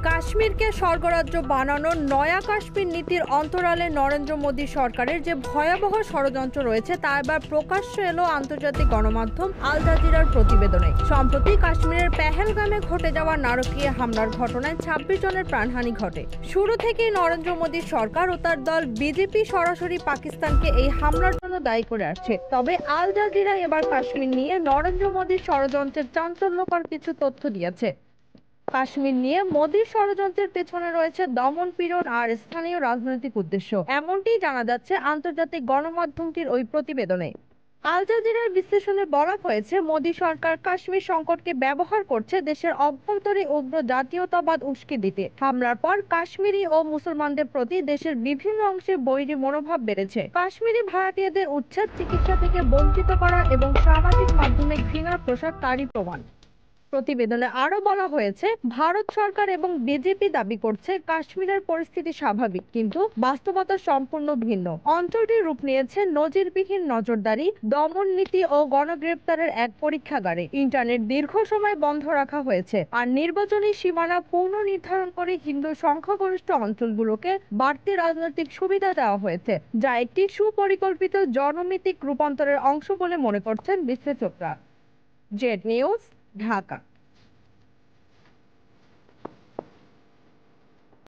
কাশ্মীরকে স্বর্গরাজ্য বানানোর নয়া কাশ্মীর নীতির অন্তরালে নরেন্দ্র মোদী সরকারের যে ভয়াবহ ষড়যন্ত্র রয়েছে তা এবার প্রকাশ্যে এলো আন্তর্জাতিক গণমাধ্যম আল জাজিরার প্রতিবেদনে। সম্প্রতি কাশ্মীরের পেহেলগামে ঘটে যাওয়া নারকীয় হামলার ঘটনায় 26 জনের প্রাণহানি ঘটে। শুরু থেকেই নরেন্দ্র মোদী সরকার ও তার দল বিজেপি সরাসরি পাকিস্তানকে এই হামলার জন্য দায়ী করে আসছে। তবে আল জাজিরা এবার কাশ্মীর নিয়ে নরেন্দ্র মোদীর ষড়যন্ত্রের চাঞ্চল্যকর কিছু তথ্য দিয়েছে। কাশ্মীর নিয়ে মোদীর ষড়যন্ত্রের পেছনে রয়েছে দমন পীড়ন আর স্থানীয় রাজনৈতিক উদ্দেশ্য, এমনটিই জানা যাচ্ছে আন্তর্জাতিক গণমাধ্যমটির ওই প্রতিবেদনে। আল জাজিরার বিশ্লেষণে বলা হয়েছে, মোদী সরকার কাশ্মীর সংকটকে ব্যবহার করছে দেশের অভ্যন্তরে উগ্র জাতীয়তাবাদ উস্কে দিতে। হামলার পর কাশ্মীরি ও মুসলমানদের প্রতি দেশের বিভিন্ন অংশে বৈরী মনোভাব বেড়েছে। কাশ্মীরি ভাড়াটিয়াদের উচ্ছেদ, চিকিৎসা থেকে বঞ্চিত করা এবং সামাজিক মাধ্যমে ঘৃণার প্রসার তারই প্রমাণ। প্রতিবেদনে আরো বলা হয়েছে, ভারত সরকার এবং বিজেপি দাবি করছে কাশ্মীরের পরিস্থিতি স্বাভাবিক, কিন্তু বাস্তবতা সম্পূর্ণ ভিন্ন। অঞ্চলটি রূপ নিয়েছে নজিরবিহীন নজরদারি, দমন নীতি ও গণগ্রেপ্তারের এক পরীক্ষাগারে। ইন্টারনেট দীর্ঘ সময় বন্ধ রাখা হয়েছে, আর নির্বাচনী সীমানা পুনর্নির্ধারণ করে হিন্দু সংখ্যাগরিষ্ঠ অঞ্চলগুলোকে বাড়তি রাজনৈতিক সুবিধা দেওয়া হয়েছে, যা একটি সুপরিকল্পিত জনমিতিক রূপান্তরের অংশ বলে মনে করছেন বিশ্লেষকরা। Z news, Dhaka.